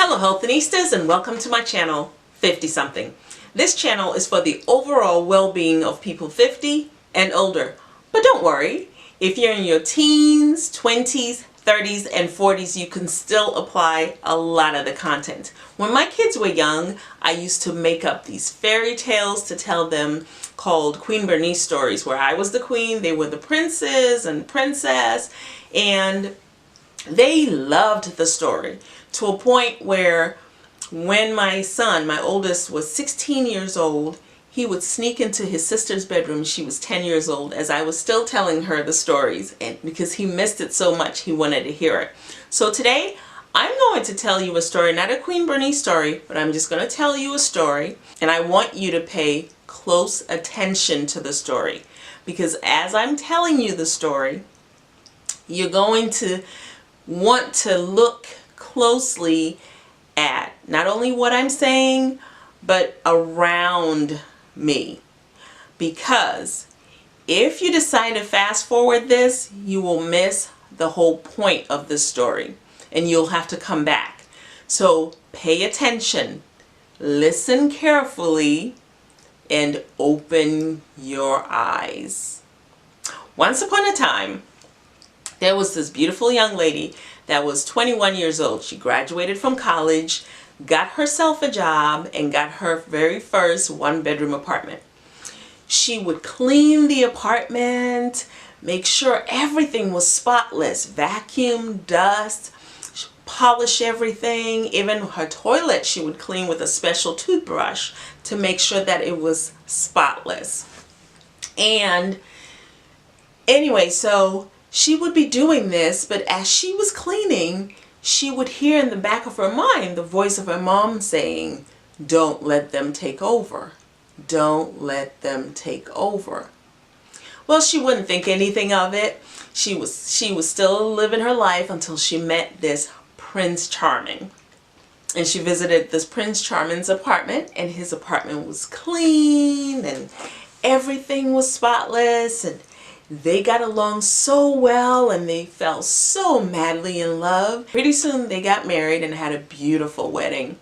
Hello Healthinistas, and welcome to my channel 50 something. This channel is for the overall well-being of people 50 and older. But don't worry, if you're in your teens, 20s, 30s, and 40s, you can still apply a lot of the content. When my kids were young, I used to make up these fairy tales to tell them called Queen Bernice stories, where I was the queen, they were the princes and princess, and they loved the story to a point where when my son, my oldest, was 16 years old, he would sneak into his sister's bedroom. She was 10 years old, as I was still telling her the stories, and because he missed it so much, he wanted to hear it. So today, I'm going to tell you a story, not a Queen Bernice story, but I'm just going to tell you a story, and I want you to pay close attention to the story, because as I'm telling you the story, you're going to want to look closely at not only what I'm saying, but around me. Because if you decide to fast forward this, you will miss the whole point of this story and you'll have to come back. So pay attention, listen carefully, and open your eyes. Once upon a time, there was this beautiful young lady that was 21 years old. She graduated from college, got herself a job, and got her very first one-bedroom apartment. She would clean the apartment, make sure everything was spotless, vacuum, dust, polish everything. Even her toilet she would clean with a special toothbrush to make sure that it was spotless. And anyway, so she would be doing this, but as she was cleaning, she would hear in the back of her mind the voice of her mom saying, "Don't let them take over. Don't let them take over." Well, she wouldn't think anything of it. She was still living her life until she met this Prince Charming. And she visited this Prince Charming's apartment, and his apartment was clean and everything was spotless, and they got along so well and they fell so madly in love. Pretty soon they got married and had a beautiful wedding.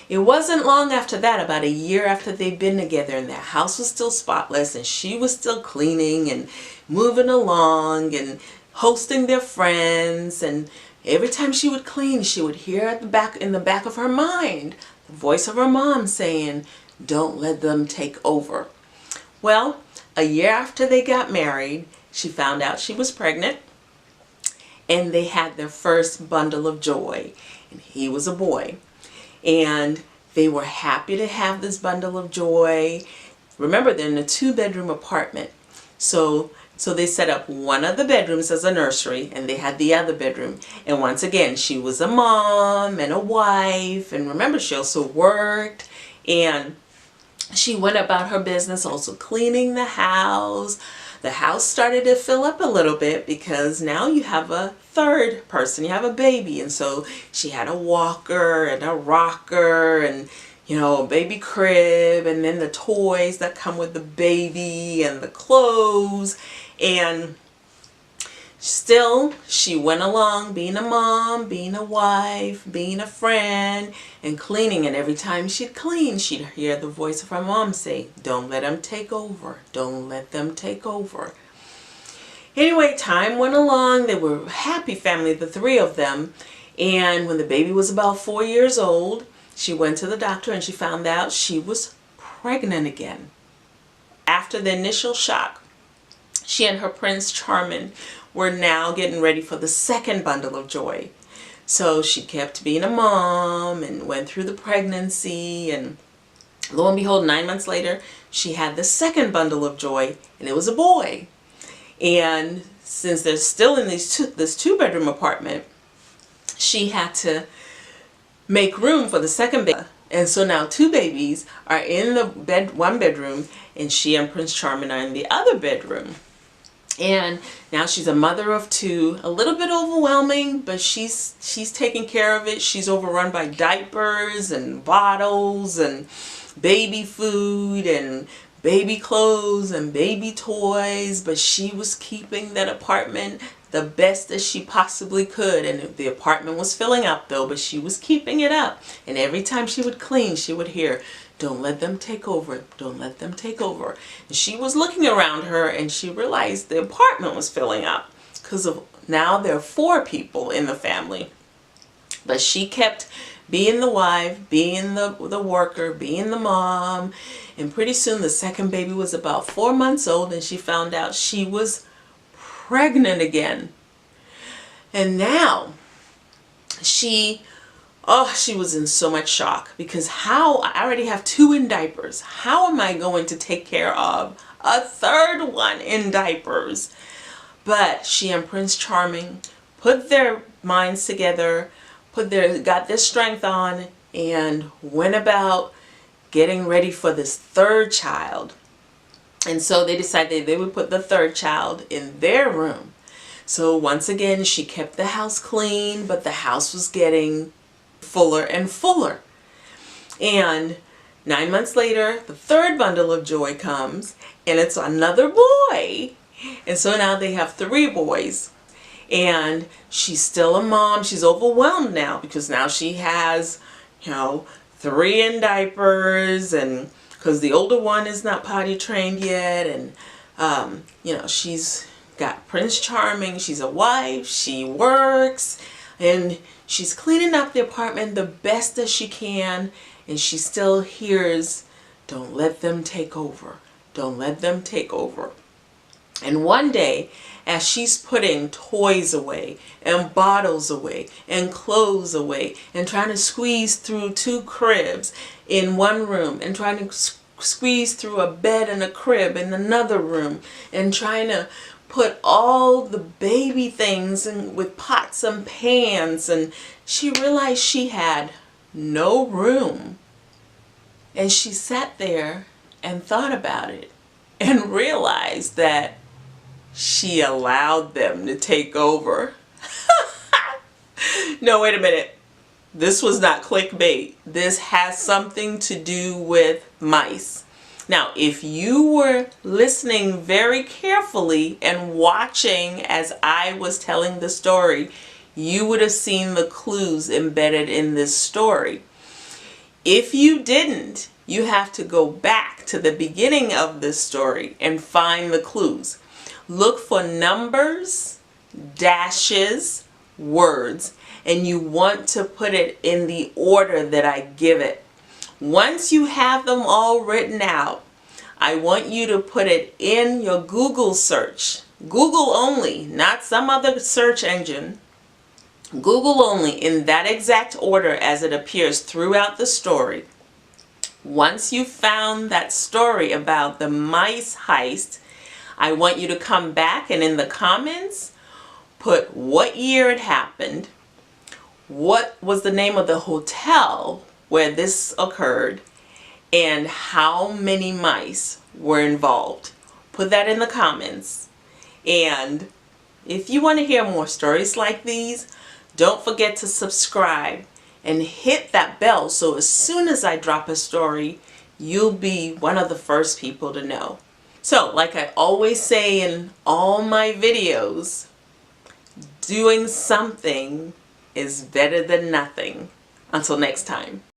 It wasn't long after that, about a year after they'd been together, and their house was still spotless and she was still cleaning and moving along and hosting their friends, and every time she would clean, she would hear at in the back of her mind the voice of her mom saying, "Don't let them take over." Well, a year after they got married, she found out she was pregnant, and they had their first bundle of joy, and he was a boy. And they were happy to have this bundle of joy. Remember, they're in a two-bedroom apartment. So they set up one of the bedrooms as a nursery, and they had the other bedroom. And once again, she was a mom and a wife, and remember, she also worked, and she went about her business, also cleaning the house. The house started to fill up a little bit because now you have a third person, you have a baby. And so she had a walker and a rocker and, a baby crib, and then the toys that come with the baby and the clothes. And still, she went along being a mom, being a wife, being a friend, and cleaning. And every time she'd clean, she'd hear the voice of her mom say, "Don't let them take over. Don't let them take over." Anyway, time went along. They were a happy family, the three of them. And when the baby was about 4 years old, she went to the doctor and she found out she was pregnant again. After the initial shock, she and her Prince Charming were now getting ready for the second bundle of joy. So she kept being a mom and went through the pregnancy, and lo and behold, 9 months later, she had the second bundle of joy, and it was a boy. And since they're still in this two-bedroom apartment, she had to make room for the second baby. And so now two babies are in the one bedroom, and she and Prince Charming are in the other bedroom. And now she's a mother of two, a little bit overwhelming, but she's taking care of it. She's overrun by diapers and bottles and baby food and baby clothes and baby toys, but she was keeping that apartment the best that she possibly could. And the apartment was filling up though, but she was keeping it up. And every time she would clean, she would hear, "Don't let them take over. Don't let them take over." And she was looking around her and she realized the apartment was filling up because of now there are 4 people in the family. But she kept being the wife, being the worker, being the mom. And pretty soon the second baby was about 4 months old and she found out she was pregnant again. And now she was in so much shock because I already have 2 in diapers. How am I going to take care of a third one in diapers? But she and Prince Charming put their minds together, got their strength on, and went about getting ready for this third child. And so they decided they would put the third child in their room. So once again, she kept the house clean, but the house was getting fuller and fuller. And 9 months later, the third bundle of joy comes, and it's another boy. And so now they have 3 boys. And she's still a mom. She's overwhelmed now because now she has, 3 in diapers, and because the older one is not potty trained yet. And, she's got Prince Charming. She's a wife. She works. And she's cleaning up the apartment the best that she can. And she still hears, "Don't let them take over. Don't let them take over." And one day, as she's putting toys away and bottles away and clothes away and trying to squeeze through 2 cribs in one room and trying to squeeze through a bed and a crib in another room and trying to put all the baby things in with pots and pans, and she realized she had no room. And she sat there and thought about it and realized that she allowed them to take over. No, wait a minute. This was not clickbait. This has something to do with mice. Now, if you were listening very carefully and watching as I was telling the story, you would have seen the clues embedded in this story. If you didn't, you have to go back to the beginning of this story and find the clues. Look for numbers, dashes, words, and you want to put it in the order that I give it. Once you have them all written out, I want you to put it in your Google search. Google only, not some other search engine. Google only, in that exact order as it appears throughout the story. Once you found that story about the mice heist, I want you to come back and in the comments put what year it happened, what was the name of the hotel where this occurred, and how many mice were involved. Put that in the comments. And if you want to hear more stories like these, don't forget to subscribe and hit that bell so as soon as I drop a story, you'll be one of the first people to know. So, like I always say in all my videos, doing something is better than nothing. Until next time.